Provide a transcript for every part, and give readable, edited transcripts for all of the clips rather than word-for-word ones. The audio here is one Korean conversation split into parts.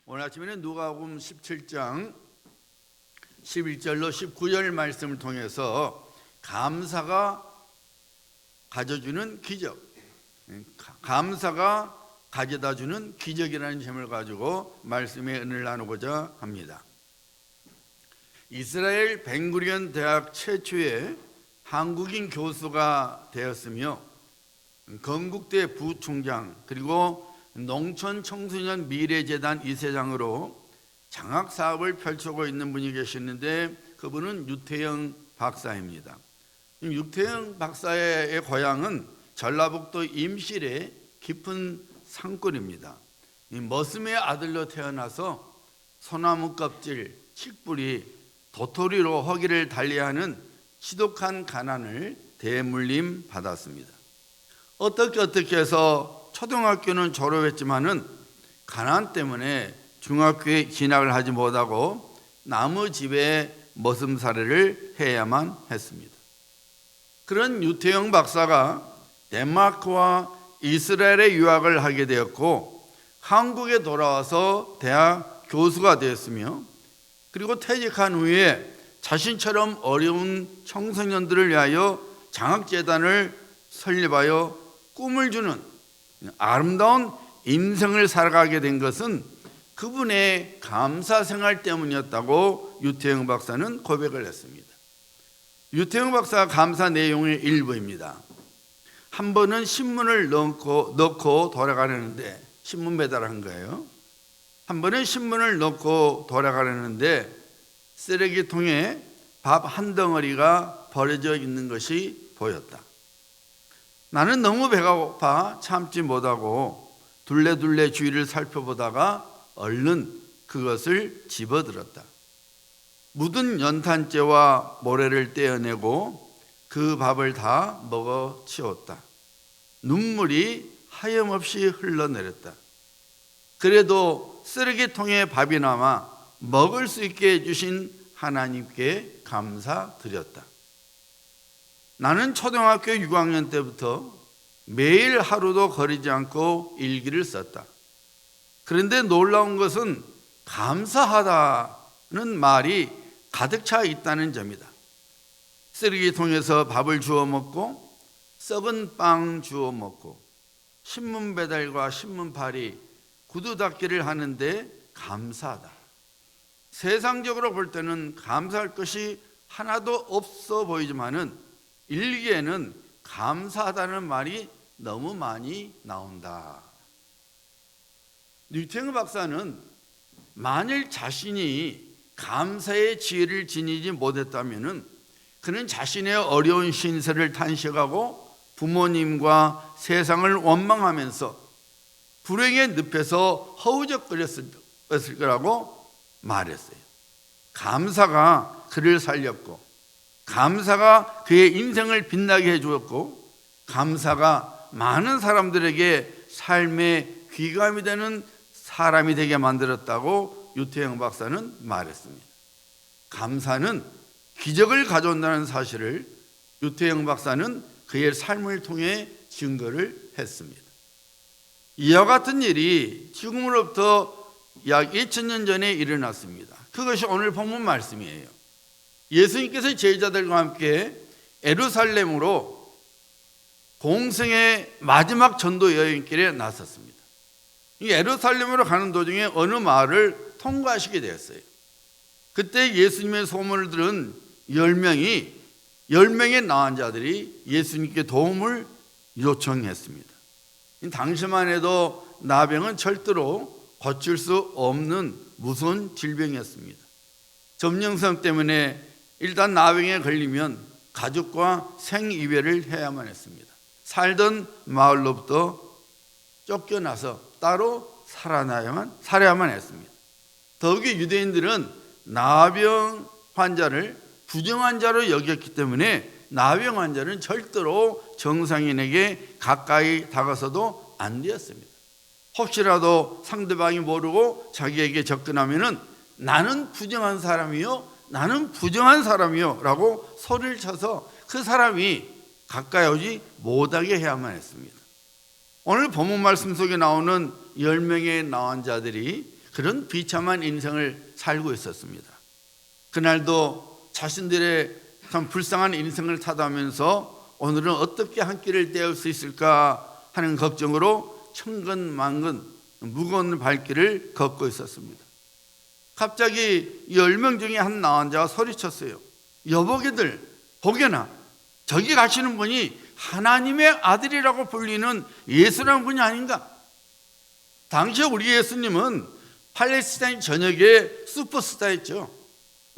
오늘 아침에는 누가복음 17장 11절로 19절 말씀을 통해서 감사가 가져주는 기적, 감사가 가져다주는 기적이라는 제목을 가지고 말씀의 은혜를 나누고자 합니다. 이스라엘 벤구리온 대학 최초의 한국인 교수가 되었으며 건국대 부총장 그리고 농촌 청소년 미래재단 이사장으로 장학사업을 펼치고 있는 분이 계시는데 그분은 유태영 박사입니다. 유태영 박사의 고향은 전라북도 임실의 깊은 산골입니다. 머슴의 아들로 태어나서 소나무 껍질, 칡뿌리, 도토리로 허기를 달리하는 지독한 가난을 대물림 받았습니다. 어떻게 해서 초등학교는 졸업했지만은 가난 때문에 중학교에 진학을 하지 못하고 나무 집에 머슴살이를 해야만 했습니다. 그런 유태영 박사가 덴마크와 이스라엘에 유학을 하게 되었고 한국에 돌아와서 대학 교수가 되었으며 그리고 퇴직한 후에 자신처럼 어려운 청소년들을 위하여 장학재단을 설립하여 꿈을 주는 아름다운 인생을 살아가게 된 것은 그분의 감사생활 때문이었다고 유태영 박사는 고백을 했습니다. 유태영 박사 감사 내용의 일부입니다. 한 번은 신문을 넣고 돌아가려는데, 신문 배달한 거예요. 한 번은 신문을 넣고 돌아가려는데 쓰레기통에 밥 한 덩어리가 버려져 있는 것이 보였다. 나는 너무 배가 고파 참지 못하고 둘레둘레 주위를 살펴보다가 얼른 그것을 집어들었다. 묻은 연탄재와 모래를 떼어내고 그 밥을 다 먹어 치웠다. 눈물이 하염없이 흘러내렸다. 그래도 쓰레기통에 밥이 남아 먹을 수 있게 해주신 하나님께 감사드렸다. 나는 초등학교 6학년 때부터 매일 하루도 거리지 않고 일기를 썼다. 그런데 놀라운 것은 감사하다는 말이 가득 차 있다는 점이다. 쓰레기통에서 밥을 주워 먹고 썩은 빵 주워 먹고 신문 배달과 신문팔이 구두 닦기를 하는데 감사하다. 세상적으로 볼 때는 감사할 것이 하나도 없어 보이지만은 일기에는 감사하다는 말이 너무 많이 나온다. 유태영 박사는 만일 자신이 감사의 지혜를 지니지 못했다면 그는 자신의 어려운 신세를 탄식하고 부모님과 세상을 원망하면서 불행의 늪에서 허우적거렸을 거라고 말했어요. 감사가 그를 살렸고 감사가 그의 인생을 빛나게 해주었고 감사가 많은 사람들에게 삶의 귀감이 되는 사람이 되게 만들었다고 유태영 박사는 말했습니다. 감사는 기적을 가져온다는 사실을 유태영 박사는 그의 삶을 통해 증거를 했습니다. 이와 같은 일이 지금으로부터 약 2000년 전에 일어났습니다. 그것이 오늘 본문 말씀이에요. 예수님께서 제자들과 함께 예루살렘으로 공생의 마지막 전도 여행길에 나섰습니다. 이 예루살렘으로 가는 도중에 어느 마을을 통과하시게 되었어요. 그때 예수님의 소문을 들은 10명의 나은 자들이 예수님께 도움을 요청했습니다. 당시만 해도 나병은 절대로 고칠 수 없는 무서운 질병이었습니다. 점령성 때문에 일단 나병에 걸리면 가족과 생이별을 해야만 했습니다. 살던 마을로부터 쫓겨나서 따로 살아야만 했습니다. 더욱이 유대인들은 나병 환자를 부정한 자로 여겼기 때문에 나병 환자는 절대로 정상인에게 가까이 다가서도 안 되었습니다. 혹시라도 상대방이 모르고 자기에게 접근하면은 나는 부정한 사람이요 라고 소리를 쳐서 그 사람이 가까이 오지 못하게 해야만 했습니다. 오늘 본문 말씀 속에 나오는 10명의 나은 자들이 그런 비참한 인생을 살고 있었습니다. 그날도 자신들의 참 불쌍한 인생을 탓하면서 오늘은 어떻게 한 끼를 때울 수 있을까 하는 걱정으로 천근만근 무거운 발길을 걷고 있었습니다. 갑자기 10명 중에 한 나환자가 소리쳤어요. 여보게들, 보게나 저기 가시는 분이 하나님의 아들이라고 불리는 예수라는 분이 아닌가? 당시에 우리 예수님은 팔레스타인 전역의 슈퍼스타였죠.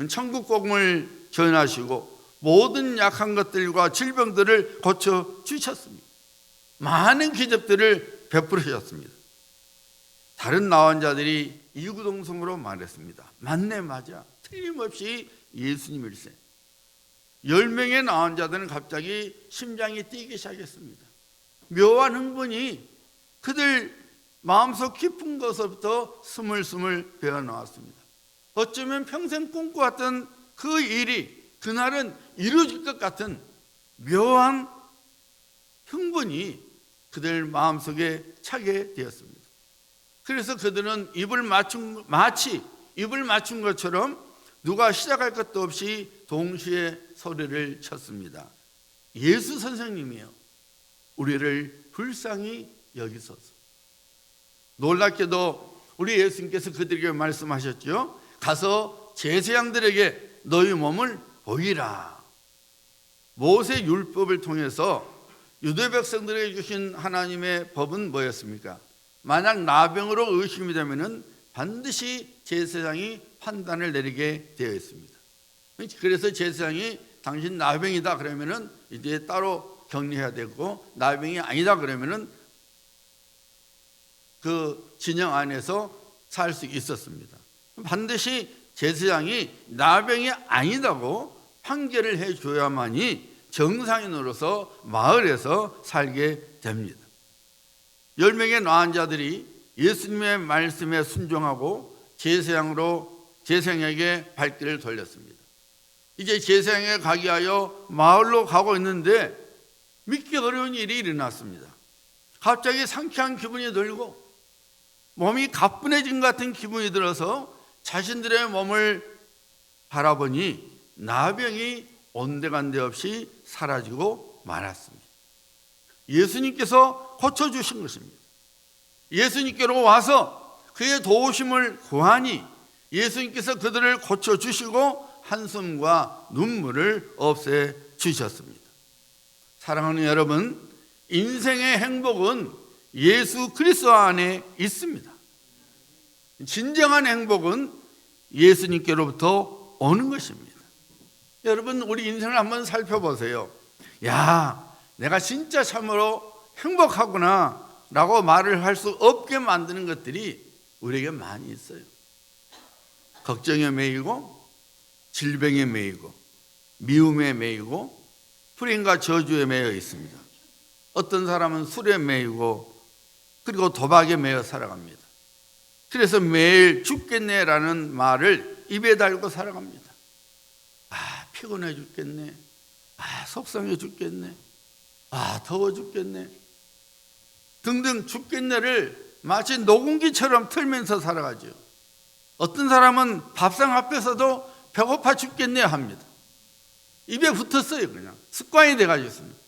천국 복음을 전하시고 모든 약한 것들과 질병들을 고쳐 주셨습니다. 많은 기적들을 베푸셨습니다. 다른 나환자들이 이구동성으로 말했습니다. 맞네, 맞아. 틀림없이 예수님일세. 10명의 나환자들은 갑자기 심장이 뛰기 시작했습니다. 묘한 흥분이 그들 마음속 깊은 곳에서부터 스물스물 배어나왔습니다. 어쩌면 평생 꿈꿔왔던 그 일이 그날은 이루어질 것 같은 묘한 흥분이 그들 마음속에 차게 되었습니다. 그래서 그들은 마치 입을 맞춘 것처럼 누가 시작할 것도 없이 동시에 소리를 쳤습니다. 예수 선생님이요, 우리를 불쌍히 여기소서. 놀랍게도 우리 예수님께서 그들에게 말씀하셨죠. 가서 제사장들에게 너희 몸을 보이라. 모세 율법을 통해서 유대 백성들에게 주신 하나님의 법은 뭐였습니까? 만약 나병으로 의심이 되면은 반드시 제사장이 판단을 내리게 되어 있습니다. 그래서 제사장이 당신 나병이다 그러면은 이제 따로 격리해야 되고, 나병이 아니다 그러면은 그 진영 안에서 살 수 있었습니다. 반드시 제사장이 나병이 아니다고 판결을 해줘야만이 정상인으로서 마을에서 살게 됩니다. 10명의 나환자들이 예수님의 말씀에 순종하고 제사장에게 발길을 돌렸습니다. 이제 제사장에 가기 위하여 마을로 가고 있는데 믿기 어려운 일이 일어났습니다. 갑자기 상쾌한 기분이 들고 몸이 가뿐해진 것 같은 기분이 들어서 자신들의 몸을 바라보니 나병이 온데간데 없이 사라지고 말았습니다. 예수님께서 고쳐주신 것입니다. 예수님께로 와서 그의 도우심을 구하니 예수님께서 그들을 고쳐주시고 한숨과 눈물을 없애주셨습니다. 사랑하는 여러분, 인생의 행복은 예수 그리스도 안에 있습니다. 진정한 행복은 예수님께로부터 오는 것입니다. 여러분, 우리 인생을 한번 살펴보세요. 야, 내가 진짜 참으로 행복하구나 라고 말을 할 수 없게 만드는 것들이 우리에게 많이 있어요. 걱정에 매이고, 질병에 매이고, 미움에 매이고, 불행과 저주에 매여 있습니다. 어떤 사람은 술에 매이고 그리고 도박에 매여 살아갑니다. 그래서 매일 죽겠네라는 말을 입에 달고 살아갑니다. 아, 피곤해 죽겠네. 아, 속상해 죽겠네. 아, 더워 죽겠네. 등등 죽겠네를 마치 녹음기처럼 틀면서 살아가죠. 어떤 사람은 밥상 앞에서도 배고파 죽겠네 합니다. 입에 붙었어요. 그냥 습관이 돼가지고 있습니다.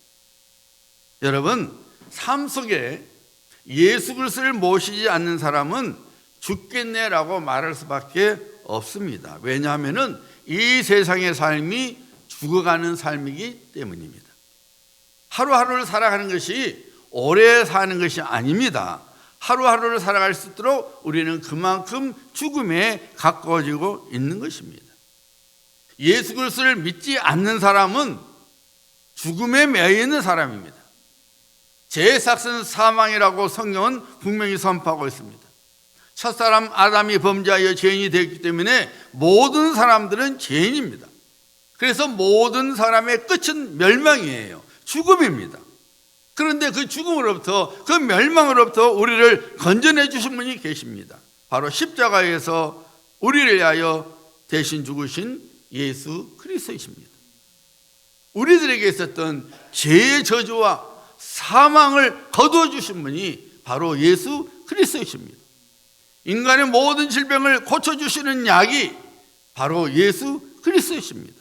여러분, 삶 속에 예수 그리스도를 모시지 않는 사람은 죽겠네라고 말할 수밖에 없습니다. 왜냐하면 이 세상의 삶이 죽어가는 삶이기 때문입니다. 하루하루를 살아가는 것이 오래 사는 것이 아닙니다. 하루하루를 살아갈 수 있도록 우리는 그만큼 죽음에 가까워지고 있는 것입니다. 예수 그리스도를 믿지 않는 사람은 죽음에 매여 있는 사람입니다. 죄의 삭은 사망이라고 성경은 분명히 선포하고 있습니다. 첫사람 아담이 범죄하여 죄인이 되었기 때문에 모든 사람들은 죄인입니다. 그래서 모든 사람의 끝은 멸망이에요. 죽음입니다. 그런데 그 죽음으로부터, 그 멸망으로부터 우리를 건져내 주신 분이 계십니다. 바로 십자가에서 우리를 위하여 대신 죽으신 예수 그리스도이십니다. 우리들에게 있었던 죄의 저주와 사망을 거두어 주신 분이 바로 예수 그리스도이십니다. 인간의 모든 질병을 고쳐주시는 약이 바로 예수 그리스도이십니다.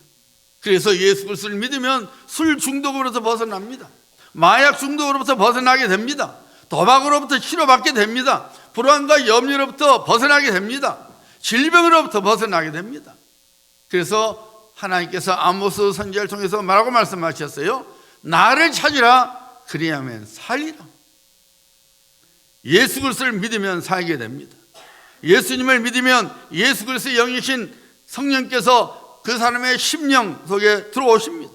그래서 예수 그리스도를 믿으면 술 중독으로부터 벗어납니다. 마약 중독으로부터 벗어나게 됩니다. 도박으로부터 치료받게 됩니다. 불안과 염려로부터 벗어나게 됩니다. 질병으로부터 벗어나게 됩니다. 그래서 하나님께서 아모스 선지자를 통해서 뭐라고 말씀하셨어요? 나를 찾으라, 그리하면 살리라. 예수 그리스도를 믿으면 살게 됩니다. 예수님을 믿으면 예수 그리스도의 영이신 성령께서 그 사람의 심령 속에 들어오십니다.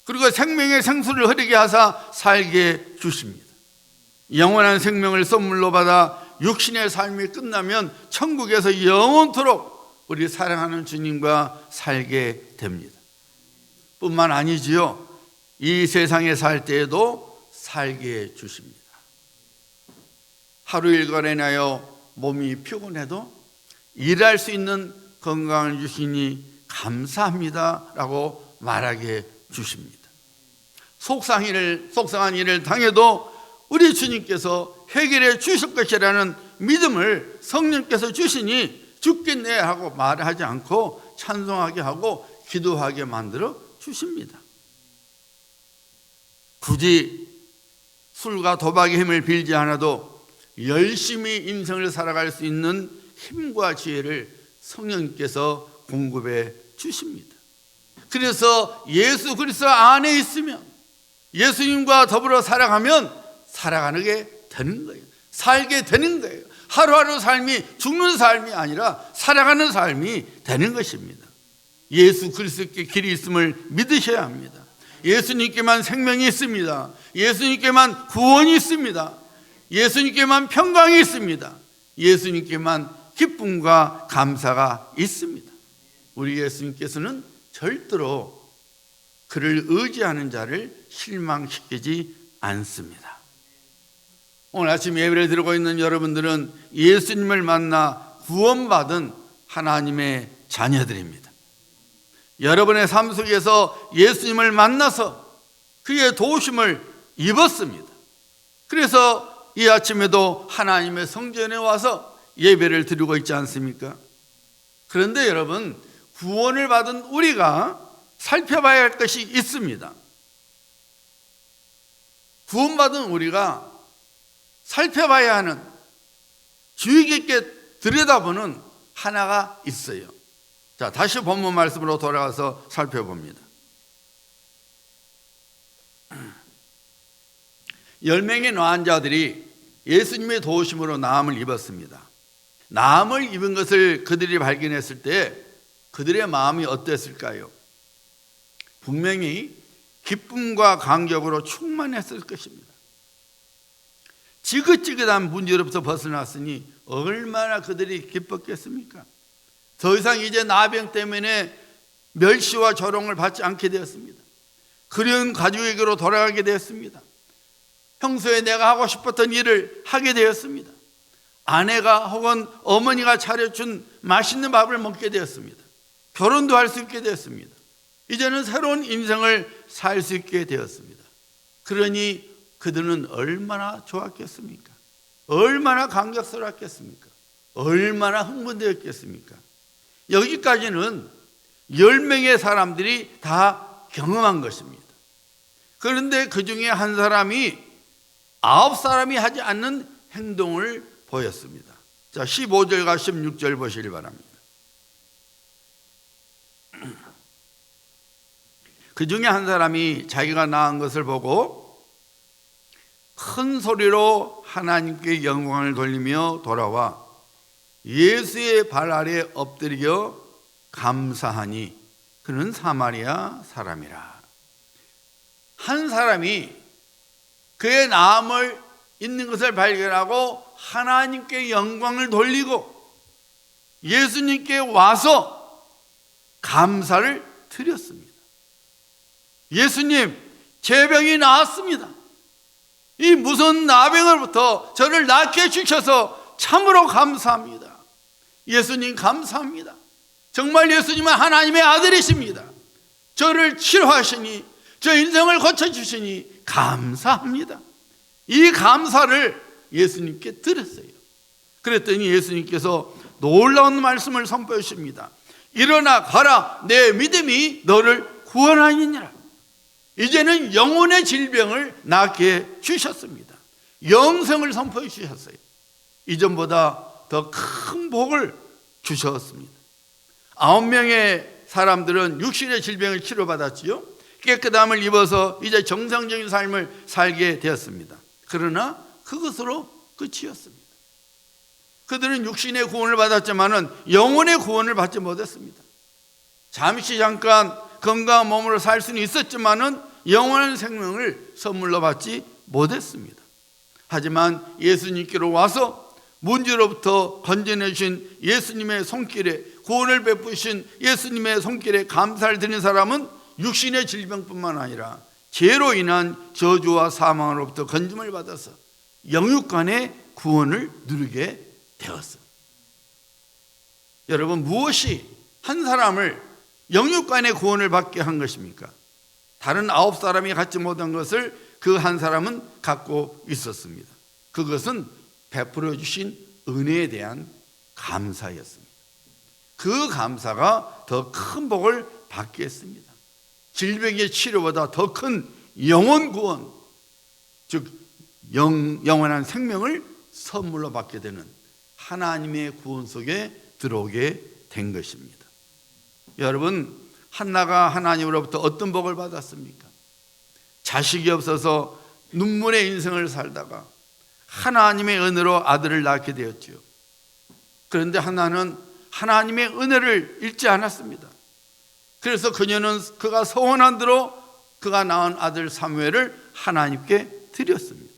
그리고 생명의 생수를 흐르게 하사 살게 주십니다. 영원한 생명을 선물로 받아 육신의 삶이 끝나면 천국에서 영원토록 우리 사랑하는 주님과 살게 됩니다. 뿐만 아니지요, 이 세상에 살 때에도 살게 주십니다. 하루 일과를 인하여 몸이 피곤해도 일할 수 있는 건강을 주시니 감사합니다 라고 말하게 주십니다. 속상한 일을 당해도 우리 주님께서 해결해 주실 것이라는 믿음을 성령께서 주시니 죽겠네 하고 말하지 않고 찬송하게 하고 기도하게 만들어 주십니다. 굳이 술과 도박의 힘을 빌지 않아도 열심히 인생을 살아갈 수 있는 힘과 지혜를 성령께서 공급해 주십니다. 그래서 예수 그리스도 안에 있으면, 예수님과 더불어 살아가면 살아가게 되는 거예요. 살게 되는 거예요. 하루하루 삶이 죽는 삶이 아니라 살아가는 삶이 되는 것입니다. 예수 그리스도께 길이 있음을 믿으셔야 합니다. 예수님께만 생명이 있습니다. 예수님께만 구원이 있습니다. 예수님께만 평강이 있습니다. 예수님께만 기쁨과 감사가 있습니다. 우리 예수님께서는 절대로 그를 의지하는 자를 실망시키지 않습니다. 오늘 아침 예배를 드리고 있는 여러분들은 예수님을 만나 구원받은 하나님의 자녀들입니다. 여러분의 삶 속에서 예수님을 만나서 그의 도우심을 입었습니다. 그래서 이 아침에도 하나님의 성전에 와서 예배를 드리고 있지 않습니까? 그런데 여러분, 구원을 받은 우리가 살펴봐야 할 것이 있습니다. 구원받은 우리가 살펴봐야 하는, 주의 깊게 들여다보는 하나가 있어요. 자, 다시 본문 말씀으로 돌아가서 살펴봅니다. 10명의 노환자들이 예수님의 도우심으로 나음을 입었습니다. 나음을 입은 것을 그들이 발견했을 때 그들의 마음이 어땠을까요? 분명히 기쁨과 감격으로 충만했을 것입니다. 지긋지긋한 문제로부터 벗어났으니 얼마나 그들이 기뻤겠습니까? 더 이상 이제 나병 때문에 멸시와 조롱을 받지 않게 되었습니다. 그리운 가족에게로 돌아가게 되었습니다. 평소에 내가 하고 싶었던 일을 하게 되었습니다. 아내가 혹은 어머니가 차려준 맛있는 밥을 먹게 되었습니다. 결혼도 할 수 있게 되었습니다. 이제는 새로운 인생을 살 수 있게 되었습니다. 그러니 그들은 얼마나 좋았겠습니까? 얼마나 감격스러웠겠습니까? 얼마나 흥분되었겠습니까? 여기까지는 10명의 사람들이 다 경험한 것입니다. 그런데 그 중에 한 사람이 9사람이 하지 않는 행동을 보였습니다. 자, 15절과 16절 보시기 바랍니다. 그 중에 한 사람이 자기가 낳은 것을 보고 큰 소리로 하나님께 영광을 돌리며 돌아와 예수의 발 아래 엎드려 감사하니 그는 사마리아 사람이라. 한 사람이 그의 나음을 있는 것을 발견하고 하나님께 영광을 돌리고 예수님께 와서 감사를 드렸습니다. 예수님, 제 병이 나았습니다. 이 무서운 나병으로부터 저를 낫게 해주셔서 참으로 감사합니다. 예수님 감사합니다. 정말 예수님은 하나님의 아들이십니다. 저를 치료하시니, 저 인생을 고쳐주시니 감사합니다. 이 감사를 예수님께 드렸어요. 그랬더니 예수님께서 놀라운 말씀을 선포해 주십니다. 일어나 가라, 내 믿음이 너를 구원하니라. 이제는 영혼의 질병을 낫게 주셨습니다. 영생을 선포해 주셨어요. 이전보다 더 큰 복을 주셨습니다. 9명의 사람들은 육신의 질병을 치료받았지요. 깨끗함을 입어서 이제 정상적인 삶을 살게 되었습니다. 그러나 그것으로 끝이었습니다. 그들은 육신의 구원을 받았지만은 영혼의 구원을 받지 못했습니다. 잠시 잠깐 건강한 몸으로 살 수는 있었지만은 영원한 생명을 선물로 받지 못했습니다. 하지만 예수님께로 와서 문제로부터 건져내 주신 예수님의 손길에, 구원을 베푸신 예수님의 손길에 감사를 드린 사람은 육신의 질병뿐만 아니라 죄로 인한 저주와 사망으로부터 건짐을 받아서 영육간의 구원을 누리게 되었습니다. 여러분, 무엇이 한 사람을 영육간의 구원을 받게 한 것입니까? 다른 9사람이 갖지 못한 것을 그 한 사람은 갖고 있었습니다. 그것은 베풀어 주신 은혜에 대한 감사였습니다. 그 감사가 더 큰 복을 받게 했습니다. 질병의 치료보다 더 큰 영혼 구원, 즉 영원한 생명을 선물로 받게 되는 하나님의 구원 속에 들어오게 된 것입니다. 여러분, 한나가 하나님으로부터 어떤 복을 받았습니까? 자식이 없어서 눈물의 인생을 살다가 하나님의 은혜로 아들을 낳게 되었지요. 그런데 한나는 하나님의 은혜를 잊지 않았습니다. 그래서 그녀는 그가 소원한 대로 그가 낳은 아들 사무엘을 하나님께 드렸습니다.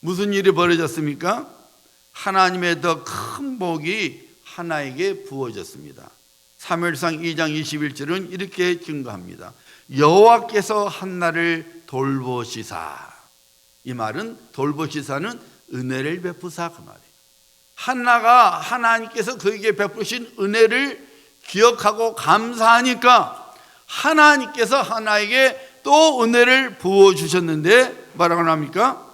무슨 일이 벌어졌습니까? 하나님의 더 큰 복이 한나에게 부어졌습니다. 사무엘상 2장 21절은 이렇게 증거합니다. 여호와께서 한나를 돌보시사. 이 말은 돌보시사는 은혜를 베푸사 그 말이에요. 한나가 하나님께서 그에게 베푸신 은혜를 기억하고 감사하니까 하나님께서 한나에게 또 은혜를 부어주셨는데 뭐라고 합니까?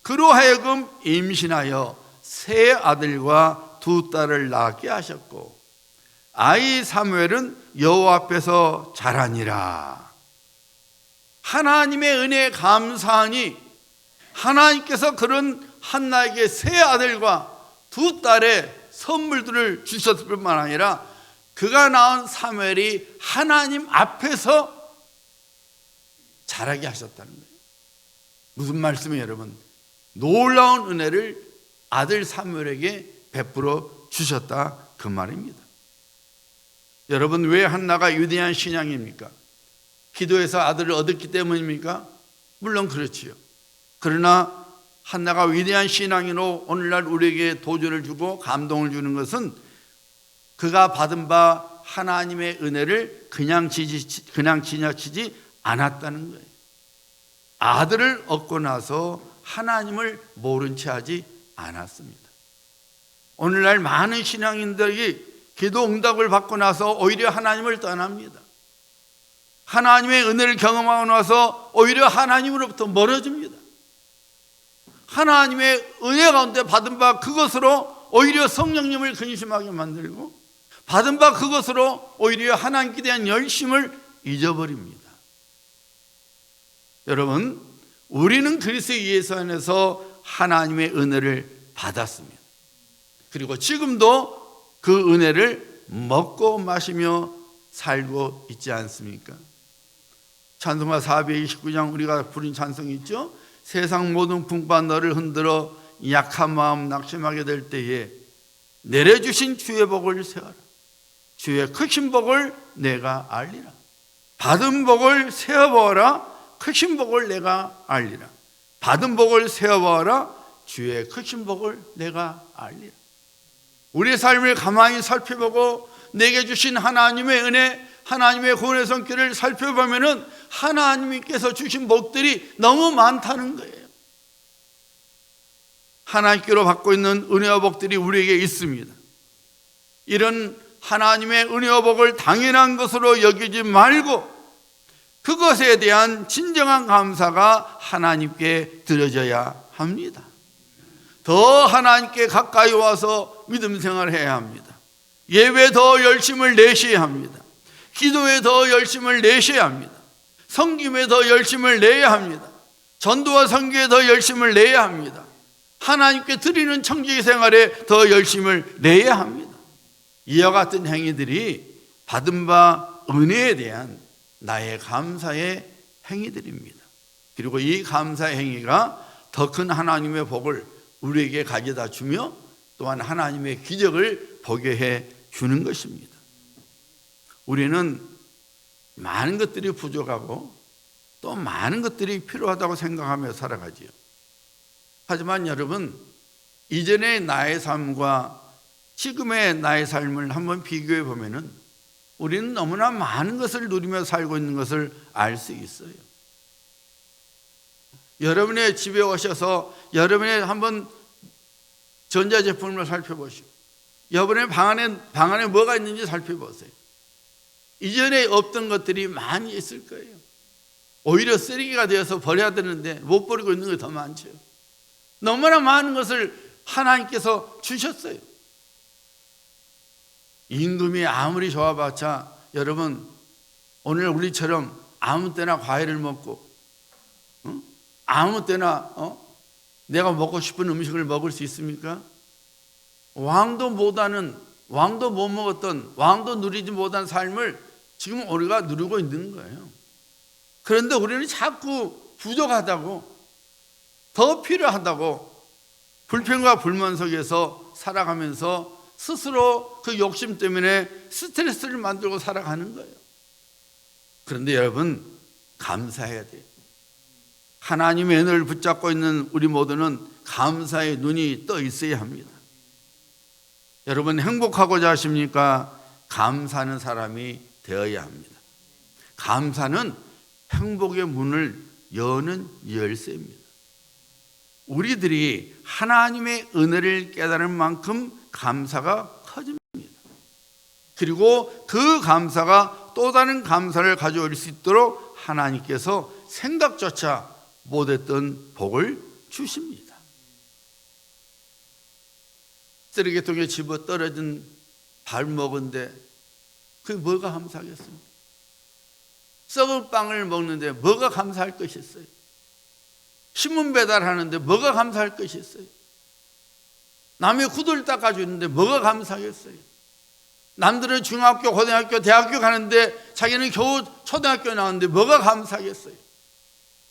그로 하여금 임신하여 세 아들과 두 딸을 낳게 하셨고 아이 사무엘은 여호와 앞에서 자라니라. 하나님의 은혜에 감사하니 하나님께서 그런 한나에게 세 아들과 두 딸의 선물들을 주셨을 뿐만 아니라 그가 낳은 사무엘이 하나님 앞에서 자라게 하셨다는 거예요. 무슨 말씀이에요, 여러분? 놀라운 은혜를 아들 사무엘에게 베풀어 주셨다 그 말입니다. 여러분, 왜 한나가 위대한 신앙입니까? 기도해서 아들을 얻었기 때문입니까? 물론 그렇지요. 그러나 한나가 위대한 신앙인으로 오늘날 우리에게 도전을 주고 감동을 주는 것은 그가 받은 바 하나님의 은혜를 그냥 지나치지 않았다는 거예요. 아들을 얻고 나서 하나님을 모른 채 하지 않았습니다. 오늘날 많은 신앙인들이 기도 응답을 받고 나서 오히려 하나님을 떠납니다. 하나님의 은혜를 경험하고 나서 오히려 하나님으로부터 멀어집니다. 하나님의 은혜 가운데 받은 바 그것으로 오히려 성령님을 근심하게 만들고 받은 바 그것으로 오히려 하나님께 대한 열심을 잊어버립니다. 여러분, 우리는 그리스도 예수 안에서 하나님의 은혜를 받았습니다. 그리고 지금도 그 은혜를 먹고 마시며 살고 있지 않습니까? 찬송가 429장 우리가 부른 찬송이 있죠. 세상 모든 풍파 너를 흔들어 약한 마음 낙심하게 될 때에 내려주신 주의 복을 세워라. 주의 크신 복을 내가 알리라. 받은 복을 세어보아라. 크신 복을 내가 알리라. 받은 복을 세어보아라. 주의 크신 복을 내가 알리라. 우리의 삶을 가만히 살펴보고 내게 주신 하나님의 은혜, 하나님의 구원의 손길을 살펴보면은 하나님께서 주신 복들이 너무 많다는 거예요. 하나님께로 받고 있는 은혜와 복들이 우리에게 있습니다. 이런 하나님의 은혜와 복을 당연한 것으로 여기지 말고 그것에 대한 진정한 감사가 하나님께 드려져야 합니다. 더 하나님께 가까이 와서 믿음 생활을 해야 합니다. 예배에 더 열심을 내셔야 합니다. 기도에 더 열심을 내셔야 합니다. 섬김에 더 열심을 내야 합니다. 전도와 선교에 더 열심을 내야 합니다. 하나님께 드리는 청지 생활에 더 열심을 내야 합니다. 이와 같은 행위들이 받은 바 은혜에 대한 나의 감사의 행위들입니다. 그리고 이 감사의 행위가 더 큰 하나님의 복을 우리에게 가져다 주며 또한 하나님의 기적을 보게 해 주는 것입니다. 우리는 많은 것들이 부족하고 또 많은 것들이 필요하다고 생각하며 살아가지요. 하지만 여러분, 이전의 나의 삶과 지금의 나의 삶을 한번 비교해 보면은 우리는 너무나 많은 것을 누리며 살고 있는 것을 알 수 있어요. 여러분의 집에 오셔서 여러분의 한번 전자제품을 살펴보시고 여러분의 방 안에 뭐가 있는지 살펴보세요. 이전에 없던 것들이 많이 있을 거예요. 오히려 쓰레기가 되어서 버려야 되는데 못 버리고 있는 게 더 많죠. 너무나 많은 것을 하나님께서 주셨어요. 임금이 아무리 좋아봤자 여러분, 오늘 우리처럼 아무 때나 과일을 먹고 아무 때나 내가 먹고 싶은 음식을 먹을 수 있습니까? 왕도 못 먹었던, 왕도 누리지 못한 삶을 지금 우리가 누리고 있는 거예요. 그런데 우리는 자꾸 부족하다고, 더 필요하다고 불평과 불만 속에서 살아가면서 스스로 그 욕심 때문에 스트레스를 만들고 살아가는 거예요. 그런데 여러분, 감사해야 돼요. 하나님의 은혜를 붙잡고 있는 우리 모두는 감사의 눈이 떠 있어야 합니다. 여러분, 행복하고자 하십니까? 감사하는 사람이 되어야 합니다. 감사는 행복의 문을 여는 열쇠입니다. 우리들이 하나님의 은혜를 깨달은 만큼 감사가 커집니다. 그리고 그 감사가 또 다른 감사를 가져올 수 있도록 하나님께서 생각조차 못했던 복을 주십니다. 쓰레기통에 집어 떨어진 밥 먹은데 그게 뭐가 감사하겠습니까? 썩은 빵을 먹는데 뭐가 감사할 것이 있어요? 신문 배달하는데 뭐가 감사할 것이 있어요? 남의 구두를 닦아주는데 뭐가 감사하겠어요? 남들은 중학교, 고등학교, 대학교 가는데 자기는 겨우 초등학교 나왔는데 뭐가 감사하겠어요?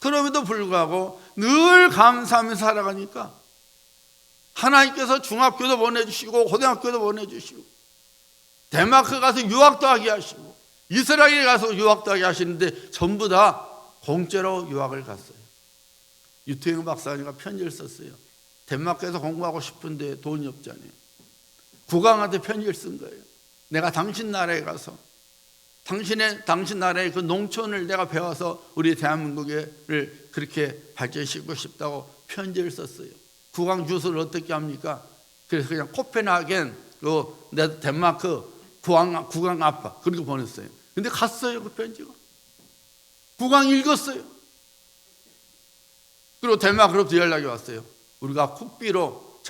그럼에도 불구하고 늘 감사하면서 살아가니까 하나님께서 중학교도 보내주시고 고등학교도 보내주시고 덴마크 가서 유학도 하게 하시고 이스라엘에 가서 유학도 하게 하시는데 전부 다 공짜로 유학을 갔어요. 유태영 박사님과 편지를 썼어요. 덴마크에서 공부하고 싶은데 돈이 없잖아요. 국왕한테 편지를 쓴 거예요. 내가 당신 나라에 가서 당신 나라의 그 농촌을 내가 배워서 우리 대한민국을 그렇게 발전시키고 싶다고 편지를 썼어요. 국왕 주소를 어떻게 합니까? 그래서 그냥 코펜하겐 덴마크 국왕 아빠 그렇게 보냈어요. 근데 갔어요, 그 편지가. 국왕이 읽었어요. 그리고 덴마크로부터 연락이 왔어요. 우리가 국비로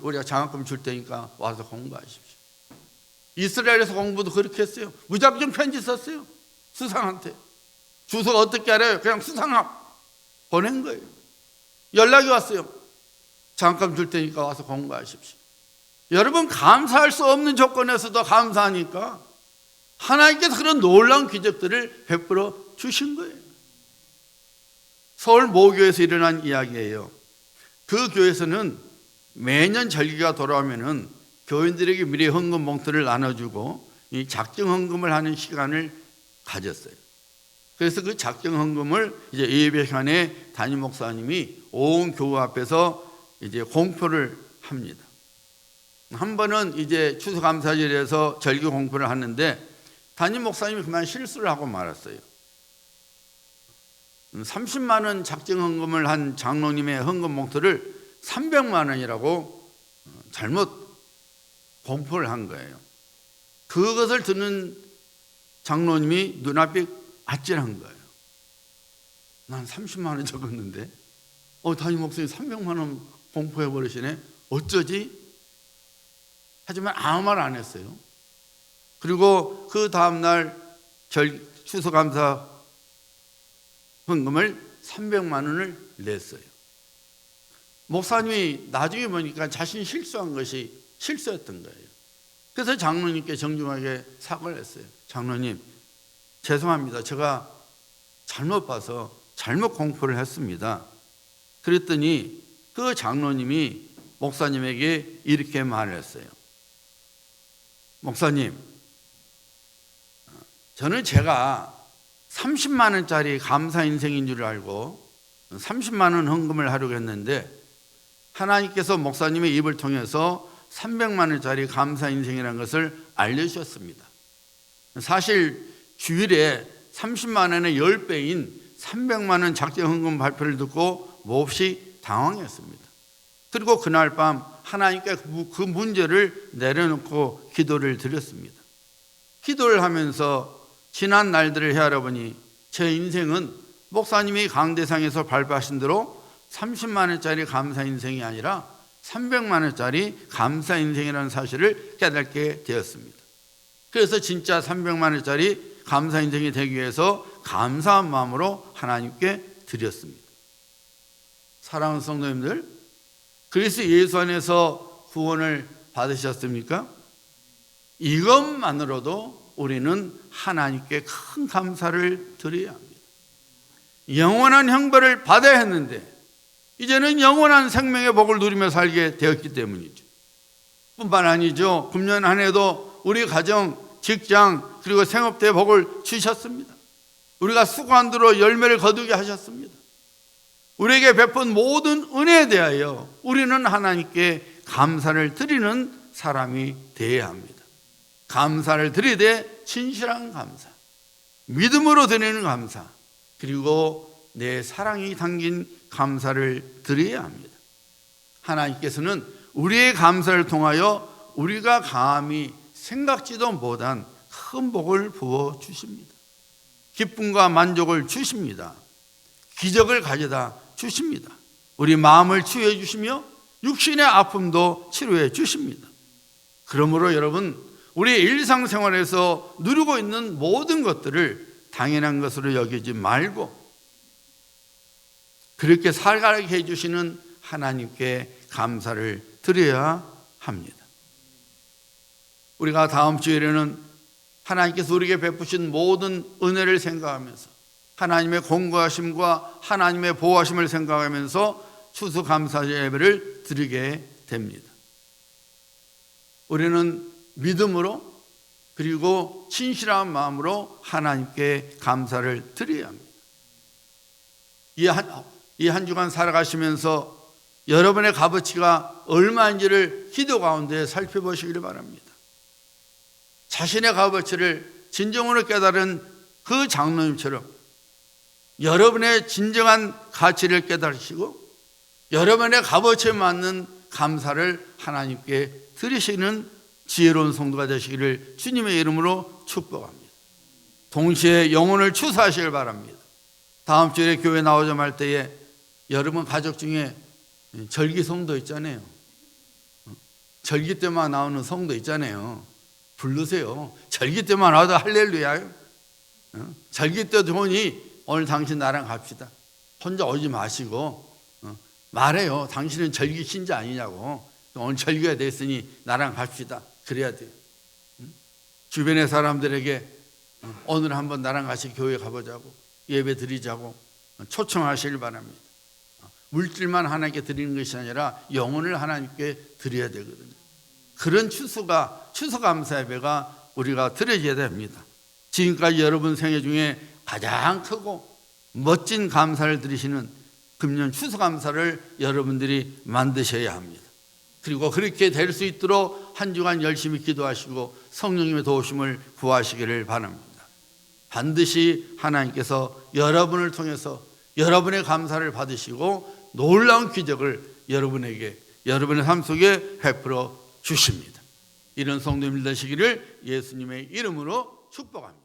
우리가 장학금 줄 테니까 와서 공부하십시오. 이스라엘에서 공부도 그렇게 했어요. 무작정 편지 썼어요. 수상한테. 주소가 어떻게 알아요? 그냥 수상합 보낸 거예요. 연락이 왔어요. 장학금 줄 테니까 와서 공부하십시오. 여러분, 감사할 수 없는 조건에서도 감사하니까 하나님께서 그런 놀라운 기적들을 베풀어 주신 거예요. 서울 모교에서 일어난 이야기예요. 그 교회에서는 매년 절기가 돌아오면은 교인들에게 미리 헌금 봉투를 나눠주고 이 작정 헌금을 하는 시간을 가졌어요. 그래서 그 작정 헌금을 이제 예배 시간에 담임 목사님이 온 교회 앞에서 이제 공표를 합니다. 한 번은 이제 추수감사절에서 절기 공표를 하는데 담임 목사님이 그만 실수를 하고 말았어요. 30만 원 작정 헌금을 한 장로님의 헌금 봉투를 300만 원이라고 잘못 공표를 한 거예요. 그것을 듣는 장로님이 눈앞이 아찔한 거예요. 난 30만 원 적었는데 담임 목사님 300만 원 공포해 버리시네. 어쩌지? 하지만 아무 말 안 했어요. 그리고 그 다음날 추수감사 헌금을 300만 원을 냈어요. 목사님이 나중에 보니까 자신이 실수한 것이 실수였던 거예요. 그래서 장로님께 정중하게 사과를 했어요. 장로님, 죄송합니다. 제가 잘못 봐서 잘못 공포를 했습니다. 그랬더니 그 장로님이 목사님에게 이렇게 말을 했어요. 목사님, 저는 제가 30만 원짜리 감사 인생인 줄 알고 30만 원 헌금을 하려고 했는데 하나님께서 목사님의 입을 통해서 300만 원짜리 감사 인생이라는 것을 알려주셨습니다. 사실 주일에 30만 원의 10배인 300만 원 작정 헌금 발표를 듣고 몹시 당황했습니다. 그리고 그날 밤 하나님께 그 문제를 내려놓고 기도를 드렸습니다. 기도를 하면서 지난 날들을 헤아려보니 제 인생은 목사님이 강대상에서 발표하신 대로 30만 원짜리 감사 인생이 아니라 300만 원짜리 감사 인생이라는 사실을 깨닫게 되었습니다. 그래서 진짜 300만 원짜리 감사 인생이 되기 위해서 감사한 마음으로 하나님께 드렸습니다. 사랑하는 성도님들, 그리스도 예수 안에서 구원을 받으셨습니까? 이것만으로도 우리는 하나님께 큰 감사를 드려야 합니다. 영원한 형벌을 받아야 했는데 이제는 영원한 생명의 복을 누리며 살게 되었기 때문이죠. 뿐만 아니죠. 금년 한 해도 우리 가정, 직장 그리고 생업대 복을 주셨습니다. 우리가 수고한 대로 열매를 거두게 하셨습니다. 우리에게 베푼 모든 은혜에 대하여 우리는 하나님께 감사를 드리는 사람이 되어야 합니다. 감사를 드리되 진실한 감사, 믿음으로 드리는 감사, 그리고 내 사랑이 담긴 감사를 드려야 합니다. 하나님께서는 우리의 감사를 통하여 우리가 감히 생각지도 못한 큰 복을 부어 주십니다. 기쁨과 만족을 주십니다. 기적을 가져다 주십니다. 우리 마음을 치유해 주시며 육신의 아픔도 치료해 주십니다. 그러므로 여러분, 우리 일상생활에서 누리고 있는 모든 것들을 당연한 것으로 여기지 말고 그렇게 살게 해주시는 하나님께 감사를 드려야 합니다. 우리가 다음 주일에는 하나님께서 우리에게 베푸신 모든 은혜를 생각하면서 하나님의 공고하심과 하나님의 보호하심을 생각하면서 추수감사 예배를 드리게 됩니다. 우리는 믿음으로 그리고 진실한 마음으로 하나님께 감사를 드려야 합니다. 이 한 주간 살아가시면서 여러분의 값어치가 얼마인지를 기도 가운데 살펴보시기를 바랍니다. 자신의 값어치를 진정으로 깨달은 그 장로님처럼 여러분의 진정한 가치를 깨달으시고 여러분의 값어치에 맞는 감사를 하나님께 드리시는 지혜로운 성도가 되시기를 주님의 이름으로 축복합니다. 동시에 영혼을 추수하시길 바랍니다. 다음 주에 교회 나오자 말 때에 여러분 가족 중에 절기 성도 있잖아요. 절기 때만 나오는 성도 있잖아요. 부르세요. 절기 때만 나와도 할렐루야. 절기 때도 보니 오늘 당신 나랑 갑시다. 혼자 오지 마시고 말해요. 당신은 절기 신자 아니냐고. 오늘 절기가 됐으니 나랑 갑시다. 그래야 돼요. 주변의 사람들에게 오늘 한번 나랑 같이 교회 가보자고, 예배 드리자고 초청하시길 바랍니다. 물질만 하나님께 드리는 것이 아니라 영혼을 하나님께 드려야 되거든요. 그런 추수감사 예배가 우리가 드려야 됩니다. 지금까지 여러분 생애 중에 가장 크고 멋진 감사를 드리시는 금년 추수감사를 여러분들이 만드셔야 합니다. 그리고 그렇게 될 수 있도록 한 주간 열심히 기도하시고 성령님의 도우심을 구하시기를 바랍니다. 반드시 하나님께서 여러분을 통해서 여러분의 감사를 받으시고 놀라운 기적을 여러분에게 여러분의 삶 속에 베풀어 주십니다. 이런 성도님들 되시기를 예수님의 이름으로 축복합니다.